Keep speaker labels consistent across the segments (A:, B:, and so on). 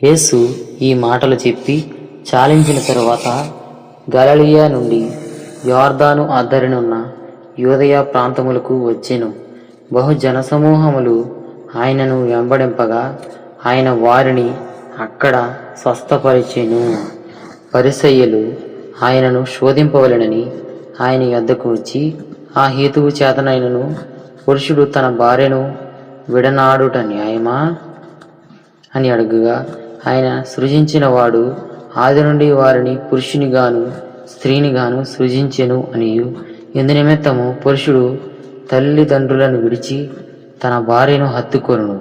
A: యేసు ఈ మాటలు చెప్పి చాలించిన తరువాత గలిలయ నుండి యొర్దాను అద్దరినున్న యూదయ ప్రాంతములకు వచ్చెను. బహు జనసమూహములు ఆయనను వెంబడింపగా ఆయన వారిని అక్కడ స్వస్థపరిచెను. పరిసయ్యులు ఆయనను శోధింపవలెనని ఆయన యొద్దకు వచ్చి, ఆ హేతువు చేతనైనను పురుషుడు తన భార్యను విడనాడుట న్యాయమా అని అడుగగా, ఆయన సృజించిన వాడు ఆది నుండి వారిని పురుషునిగాను స్త్రీనిగాను సృజించెను అనియు, ఇందునిమిత్తము పురుషుడు తల్లిదండ్రులను విడిచి తన భార్యను హత్తుకొనును,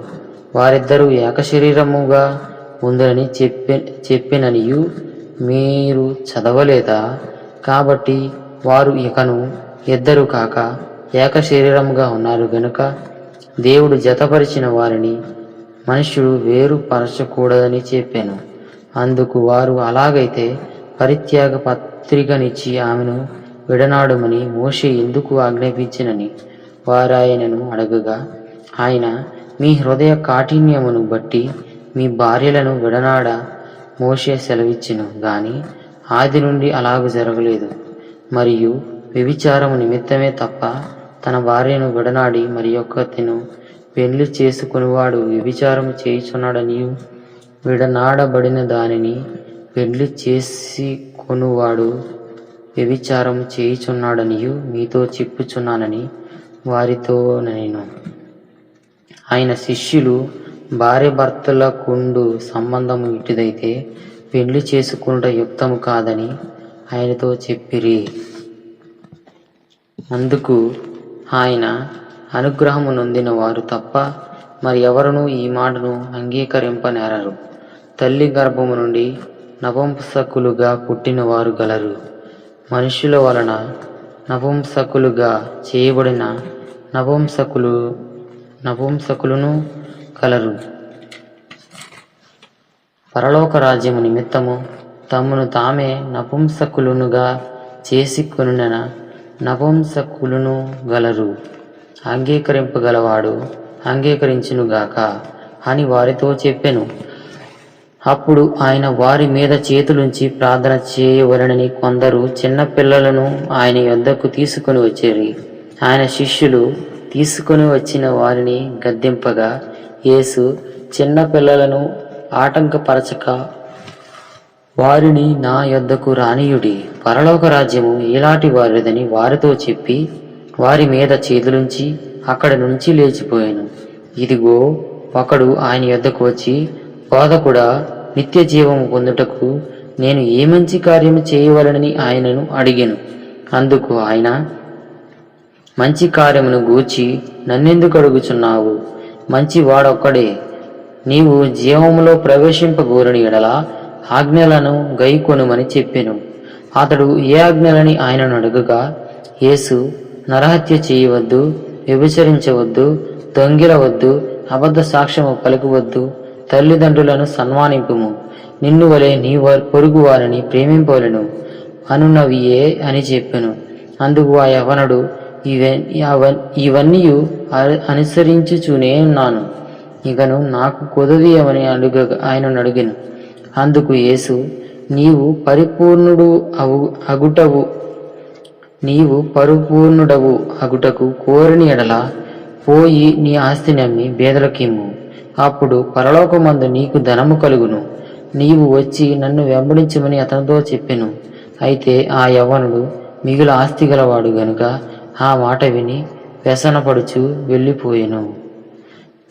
A: వారిద్దరూ ఏకశరీరముగా ఉందని చెప్పిననియు మీరు చదవలేదా? కాబట్టి వారు ఇకను ఇద్దరు కాక ఏక శరీరముగా ఉన్నారు గనుక దేవుడు జతపరిచిన వారిని మనుష్యుడు వేరు పరచకూడదని చెప్పాను. అందుకు వారు, అలాగైతే పరిత్యాగ పత్రికనిచ్చి ఆమెను విడనాడుమని మోషే ఎందుకు ఆజ్ఞాపించినని వారాయనను అడగగా, ఆయన, మీ హృదయ కాఠిన్యమును బట్టి మీ భార్యలను విడనాడ మోషే సెలవిచ్చెను గాని ఆది నుండి అలాగు జరగలేదు. మరియు వ్యభిచారము నిమిత్తమే తప్ప తన భార్యను విడనాడి మరి ఒక్కతిను పెళ్లి చేసుకునివాడు వ్యభిచారము చేయుచున్నాడనియు, విడనాడబడిన దానిని పెళ్లి చేసుకొనువాడు వ్యభిచారము చేయుచున్నాడనియు మీతో చెప్పుచున్నానని వారితో నేను. ఆయన శిష్యులు, భార్య భర్తలకుండు సంబంధము ఇటుదైతే పెళ్లి చేసుకునుట యుక్తము కాదని ఆయనతో చెప్పిరి. అందుకు ఆయన, అనుగ్రహము నొందిన వారు తప్ప మరి ఎవరునూ ఈ మాటను అంగీకరింపనేరరు. తల్లి గర్భము నుండి నపుంసకులుగా పుట్టిన వారు గలరు, మనుష్యుల వలన నపుంసకులుగా చేయబడిన నపుంసకులును కలరు. పరలోక రాజ్యము నిమిత్తము తమను తామే నపుంసకులునుగా చేసుకొనిన నపుంసకులును గలరు. అంగీకరింపగలవాడు అంగీకరించునుగాక అని వారితో చెప్పెను. అప్పుడు ఆయన వారి మీద చేతులుంచి ప్రార్థన చేయవలెనని కొందరు చిన్న పిల్లలను ఆయన యొద్దకు తీసుకొని వచ్చిరి. ఆయన శిష్యులు తీసుకొని వచ్చిన వారిని గద్దింపగా, యేసు, చిన్న పిల్లలను ఆటంకపరచక వారిని నా యొద్దకు రానియుడి, పరలోక రాజ్యము ఈలాటి వారిదని వారితో చెప్పి వారి మీద చేతులుంచి అక్కడి నుంచి లేచిపోయాను. ఇదిగో, ఒకడు ఆయన యొద్దకు వచ్చి, బోధకుడా, నిత్య జీవము పొందుటకు నేను ఏ మంచి కార్యము చేయవలనని ఆయనను అడిగాను. అందుకు ఆయన, మంచి కార్యమును గూర్చి నన్నెందుకు అడుగుచున్నావు? మంచి వాడొక్కడే. నీవు జీవములో ప్రవేశింపగోరని ఎడల ఆజ్ఞలను గైకొనుమని చెప్పెను. అతడు ఏ ఆజ్ఞలని ఆయనను అడగగా, యేసు, నరహత్య చేయవద్దు, వ్యభిచరించవద్దు, దొంగిలవద్దు, అబద్ధ సాక్ష్యము పలుకవద్దు, తల్లిదండ్రులను సన్మానింపుము, నిన్ను వలె నీ పొరుగు వారిని ప్రేమింపవలెను అనున్నవియే అని చెప్పెను. అందుకు ఆ యవనుడు, ఇవన్నీ అనుసరించుచునే ఉన్నాను, ఇకను నాకు కొదవీయమని ఆయనను అడిగాను. అందుకు యేసు, నీవు పరిపూర్ణుడవు అగుటకు కోరిని ఎడల పోయి నీ ఆస్తిని అమ్మి బేదలకిమ్ము, అప్పుడు పరలోకమందు నీకు ధనము కలుగును. నీవు వచ్చి నన్ను వెంబడించమని అతనితో చెప్పెను. అయితే ఆ యవ్వనుడు మిగులు ఆస్తి గలవాడు గనుక ఆ మాట విని వ్యసనపడుచు వెళ్ళిపోయెను.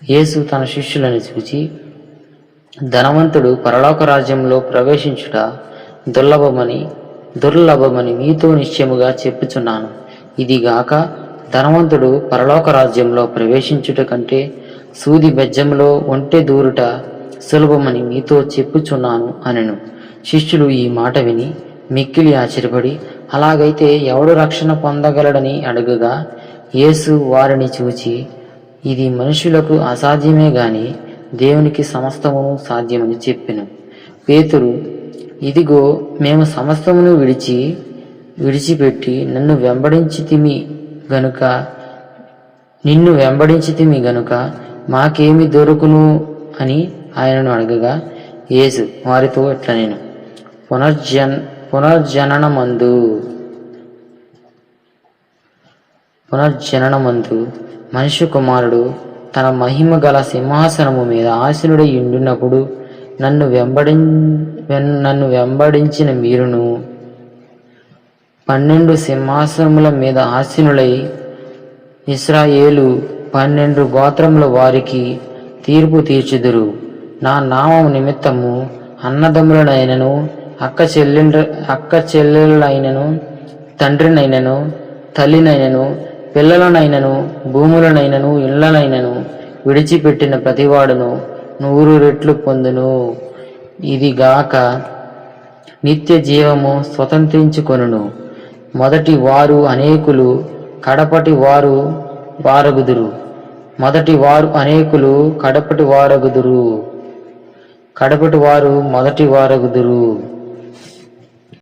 A: యేసు తన శిష్యులను చూచి, ధనవంతుడు పరలోక రాజ్యంలో ప్రవేశించుట దుర్లభమని మీతో నిశ్చయముగా చెప్పుచున్నాను. ఇదిగాక ధనవంతుడు పరలోక రాజ్యంలో ప్రవేశించుట కంటే సూది బెజ్జంలో ఒంటె దూరుట సులభమని మీతో చెప్పుచున్నాను అనెను. శిష్యులు ఈ మాట విని మిక్కిలి ఆశ్చర్యపడి, అలాగైతే ఎవడు రక్షణ పొందగలడని అడగగా, యేసు వారిని చూచి, ఇది మనుషులకు అసాధ్యమే గాని దేవునికి సమస్తమును సాధ్యమని చెప్పెను. పేతురు, ఇదిగో, మేము సమస్తమును విడిచిపెట్టి నిన్ను వెంబడించితిమి గనుక మాకేమి దొరుకును అని ఆయనను అడగగా, యేసు వారితో ఇట్లా నేను పునర్జననమందు మనిషి కుమారుడు తన మహిమ గల సింహాసనము మీద ఆసీనుడై ఉండునప్పుడు నన్ను వెంబడించిన మీరును 12 సింహాసనముల మీద ఆసీనులై ఇశ్రాయేలు 12 గోత్రముల వారికి తీర్పు తీర్చుదురు. నా నామము నిమిత్తము అన్నదమ్ములనైనను అక్క చెల్లెలైనను తండ్రినైనను తల్లినైనను పిల్లలనైనను భూములనైనను ఇళ్లనైనను విడిచిపెట్టిన ప్రతివాడును 100 రెట్లు పొందును. ఇదిగాక నిత్య జీవము స్వతంత్రించుకొనును. మొదటి వారు అనేకులు కడపటి వారు వారగుదురు. కడపటి వారు మొదటి వారగుదురు.